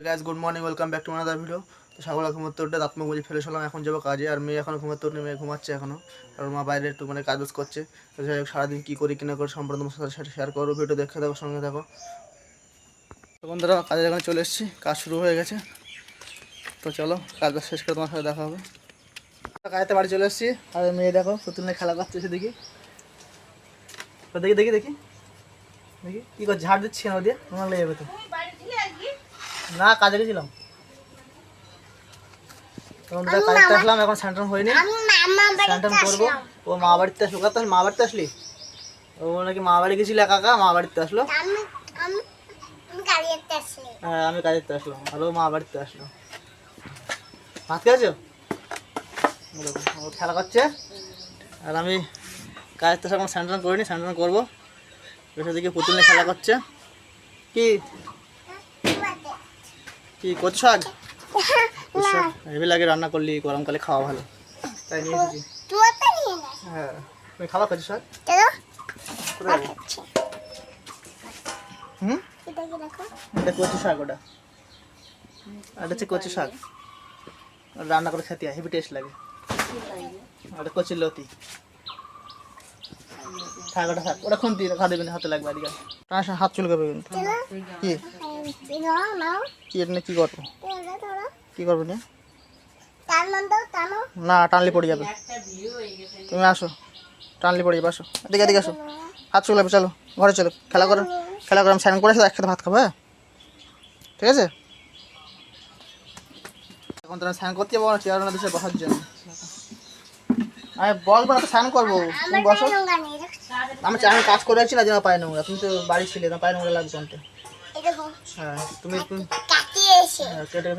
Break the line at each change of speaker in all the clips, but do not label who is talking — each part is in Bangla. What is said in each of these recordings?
Guys good morning, welcome back to another video. তো সকালে ঘুমোতে উঠে দাঁত মুখ মুছে ফেলে শুলাম, এখন যাবো কাজে। আর মেয়ে এখনো ঘুমোতে উঠে, মেয়ে ঘুমাচ্ছে এখনো। আর মা বাইরে একটু কাজ বাজ করছে। তো যাই হোক, সারাদিন কী করি কিনা করে সম্পূর্ণ তোমার সাথে শেয়ার করবো। ভিডিও দেখে থাকো, সঙ্গে থাকো। তো বন্ধুরা, কাজে এখানে চলে এসেছি, কাজ শুরু হয়ে গেছে। তো চলো কাজটা শেষ করে তোমার সাথে দেখা হবে। কাজেতে বাড়ি চলে এসেছি। আর মেয়ে দেখো পুতুল নিয়ে খেলা করছে সেদিকে। তো দেখি দেখি দেখি দেখি কী করছে, ঝাড় দিচ্ছি না দিয়ে, তোমার লেগে যাবে তো। না, কাজে গেছিলাম। কাজে আসলাম, এখন স্যান্টান হয়নি, স্যান্টান করবো। ও মা বাড়িতে আসলো। কত মা বাড়িতে আসলি? ও নাকি মা বাড়ি গেছিল একা একা, মা বাড়িতে আসলো। হ্যাঁ, আমি কাজেতে আসলাম আর ও মা বাড়িতে আসলো। ভাত খেয়েছো? ও খেলা করছে আর আমি কাজের তো এখন স্যান্টান করিনি, স্যান্টান করবো। সেদিকে পুতুল নিয়ে খেলা করছে। কি কি কচু শাক? হেভি লাগে, রান্না করলি গরমকালে খাওয়া ভালো, তাই নিয়ে এসেছি। হ্যাঁ, তুমি খাওয়া কচু শাক? এটা কচু শাক, ওটা হচ্ছে কচু শাক। রান্না করে খেতে হেভি টেস্ট লাগে। ওটা কচুর লতি। থাক ওটা, থাক ওটা, খুন্তি খা দেবেন, হাতে লাগবে। এদিকে হাত চুলকাবে কিন্তু। কি কি এটা কি করবো, কি করবো নিয়ে? না, টানলে পড়ে যাবে। তুমি আসো, টানলে পড়ে যাবে। আসো এদিকে, এদিকে আসো, হাত চুলাবে। চলো ঘরে চলো, খেলা করো, খেলা করো। আমি স্নান করে আসো, একসাথে ভাত খাবো। হ্যাঁ, ঠিক আছে। এখন তোমরা স্নান করতে যাবো না, চেয়ার না দিচ্ছে বসার জন্য। আমি বলবো না তো, স্নান করবো, তুমি বসো। আমি কাজ করে আছি না, যেন পায়ে নোংরা। তুমি তো বাড়ি ছিলে, তোমার পায়ে নোংরা লাগবে কোনটা? হ্যাঁ, তুমি কেটে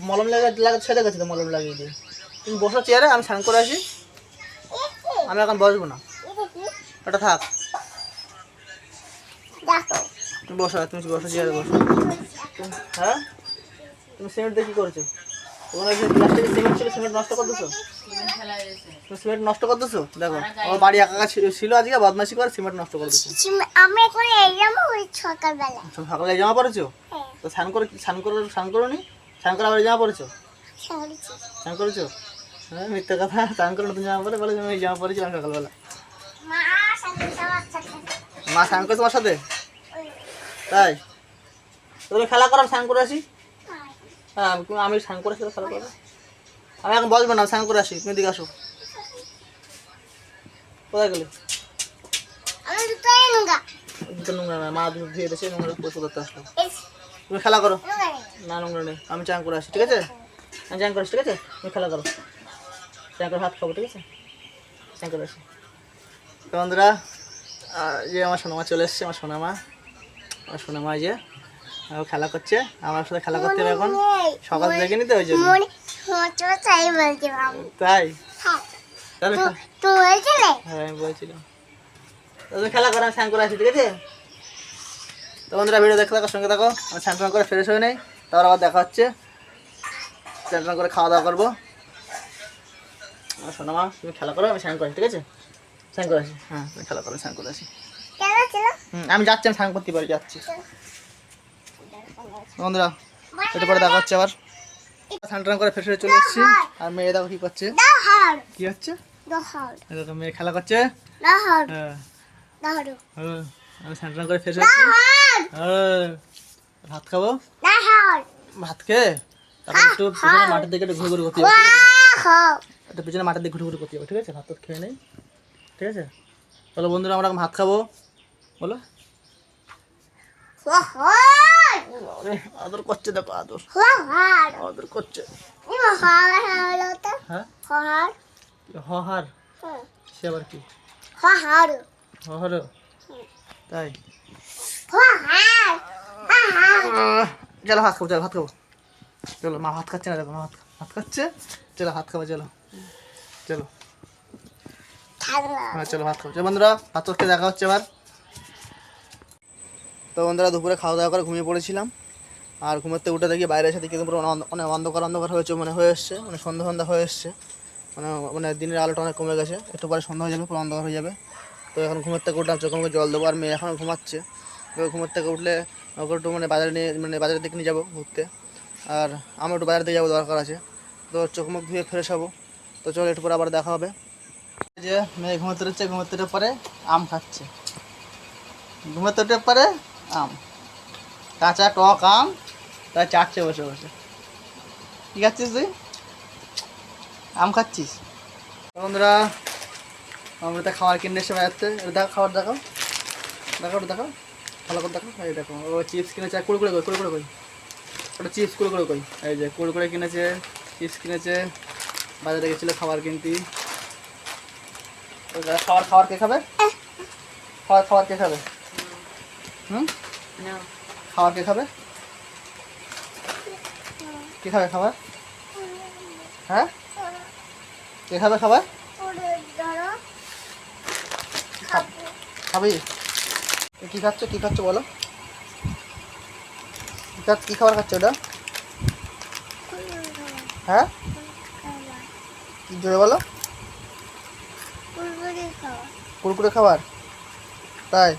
মলম ছেড়ে গেছে তো, মলম লাগিয়ে দিই। তুমি বসো চেয়ারে, আমি স্নান করে আসি। আমি এখন বসবো না, ওটা থাক। তুমি বসো, তুমি বসো চেয়ারে বসো। হ্যাঁ, তুমি সিমেন্ট দিয়ে কী করছো? তোমার প্লাস্টিকের সিমেন্ট ছিল, সিমেন্ট নষ্ট করে দিছো। তুমি সিমেন্ট নষ্ট করে দিছো। দেখো, আমার বাড়ি একা ছিল আজকে, বদমাশি করে সিমেন্ট নষ্ট করে দিছো। সকালে এই জামা পরেছো? তো স্নান করো নি? স্নান করে আবার জামা পরেছো? স্নান করেছো? হ্যাঁ, মিথ্যা কথা। স্নান করে নতুন জামা পরে বলে আমি এই জামা পরেছিলাম সকালবেলা। মা স্নান করে তোমার সাথে? তাই? তুমি খেলা করো, স্নান করে আসি। হ্যাঁ, আমি স্নান করে আসি, খেলা করো। আমি এখন বসবো না, স্নান করে আসি। তুমি দিকে আসো। কোথায় গেলে? জুতো নোংরা না, মা ধুয়ে দিয়েছে, নোংরা পরিষ্কার করতে আসলো। তুমি খেলা করো। না, নোংরা নেই, আমি চান করে আসি, ঠিক আছে? আমি চান করে আসি, ঠিক আছে? তুমি খেলা করো, চান করে ভাত খাবো, ঠিক আছে? চান করে আসি। তো বন্ধুরা, যে আমার সোনামা চলে এসছে, আমার সোনামা যে খেলা করছে আমার সাথে, খেলা করতে হবে এখন। সকাল থেকে নিতে ওই জন্য। তাই? হ্যাঁ, আমি বলছিলাম। তুমি খেলা করো, আমি স্নান করে আসি, ঠিক আছে? তো বন্ধুরা, ভিডিও দেখতে থাকো, সঙ্গে থাকো। আমি স্নান করে ফ্রেশ হয়ে নেই, তারপর আবার দেখা হচ্ছে। স্নান করে খাওয়া দাওয়া করবো। শোনো মা, তুমি খেলা করো, আমি স্নান করি, ঠিক আছে? স্নান করে আসি। হ্যাঁ, তুমি খেলা করো, স্নান করে আসি। আমি যাচ্ছি, আমি স্নান করতে পারি, যাচ্ছি। বন্ধুরা, একটু পরে দেখা হচ্ছে আবার। স্নান করে ফ্রেশ হয়ে চলে এসেছি। আর মেয়ে দেখো কি করছে। কি হচ্ছে? মেয়ে খেলা করছে। আমি স্নান করে ফ্রেশ হয়েছি। ভাত খাবো। ভাত খেয়ে তারপর একটু পিছনে মাঠের দিকে একটু ঘুরঘুরি করতে হবে, একটু পিছনে মাঠের দিকে ঘুরঘুরি করতে হবে, ঠিক আছে? ভাত তো খেয়ে নেই, ঠিক আছে? চলো বন্ধুরা, আমরা ভাত খাবো। বলো। আদর করছে, দেখো আদর আদর করছে। হ্যাঁ, হহার, সে আবার কি? হহার, তাই? চলো ভাত খাবো, চলো ভাত খাবো। চলো, মা ভাত খাচ্ছে না, দেখো মা ভাত খাচ্ছে। চলো ভাত খাবো, চলো চলো। হ্যাঁ, চলো ভাত খাবো। চলো বন্ধুরা, ভাত খেয়ে দেখা হচ্ছে আবার। তো বন্ধুরা, দুপুরে খাওয়া দাওয়া করে ঘুমিয়ে পড়েছিলাম। আর ঘুমাতে উঠে দেখি বাইরে এসে দেখি পুরো অনেক অন্ধকার হয়েছে, হয়ে এসছে, সন্ধ্যা হয়ে এসছে। দিনের আলোটা অনেক কমে গেছে, একটু পরে সন্ধ্যা হয়ে যাবে, পুরো অন্ধকার হয়ে যাবে। তো এখন ঘুমের থেকে উঠলাম, চোখে মুখে জল দেবো। আর মেয়ে এখনও ঘুমাচ্ছে। তো ঘুমের থেকে উঠলে ওকে একটু বাজারে নিয়ে বাজারের দিকে নিয়ে যাবো ঘুরতে। আর আমি একটু বাইরে দিয়ে যাবো, দরকার আছে। তো চোখ মুখ ধুয়ে ফ্রেশ হবো। তো চলো একটু পরে আবার দেখা হবে। এই যে মেয়ে ঘুমোতে রয়েছে, ঘুমোতে উঠে পরে আম খাচ্ছে। ঘুমোতে উঠে পরে আম, কাঁচা টক আম, তাই চাটছে বসে বসে। কী খাচ্ছিস তুই? আম খাচ্ছিস? বন্ধুরা আমরা তো খাবার কিনে এসে বাজাতে, দেখো খাবার দেখাও, দেখো ওটা দেখো, ভালো করে দেখো। এই দেখো ও চিপস কিনেছে, কুড়কুড়ে কই, কুড়কুড়ে কই, ওটা চিপস কুড়কুড়ে কই। এই যে কুড়কুড়ে কিনেছে, চিপস কিনেছে, বাজারে গেছিলো খাবার কিনতে। খাবার খাবার কে খাবে? খাবার কে খাবে? হুম, খাবার কে খাবে? কে খাবে খাবার? হ্যাঁ, কে খাবে খাবার? খাবি? কি খাচ্ছ, কি খাচ্ছ বলো? কি খাবার খাচ্ছ ওটা? হ্যাঁ, কি জোরে বলো? কুরকুরে খাবার? তাই?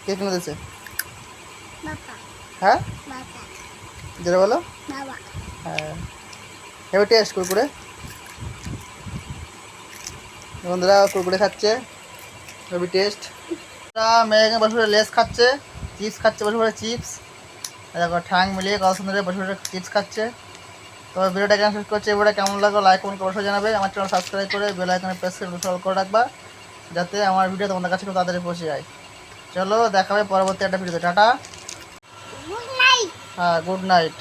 কে কিনে দিয়েছে? হ্যাঁ, জোরে বলো। হ্যাঁ, হেভি টেস্ট কুরকুরে। বন্ধুরা কুরকুরে খাচ্ছে, হেভি টেস্ট। মেয়েকে বসে বসে লেস খাচ্ছে, চিপস খাচ্ছে বসে বসে চিপস। দেখো ঠ্যাং মিলিয়ে কত সুন্দর বসে বসে চিপস খাচ্ছে। তো ভিডিওটা কেমন শেষ করছে, ভিডিওটা কেমন লাগলো লাইক কমেন্ট অবশ্যই জানাবে। আমার চ্যানেল সাবস্ক্রাইব করে বেল আইকনে প্রেস করে রাখবা, যাতে আমার ভিডিও তোমাদের কাছে খুব তাড়াতাড়ি পৌঁছে যায়। চলো দেখা হবে পরবর্তী একটা ভিডিওতে। টাটা, হ্যাঁ, গুড নাইট।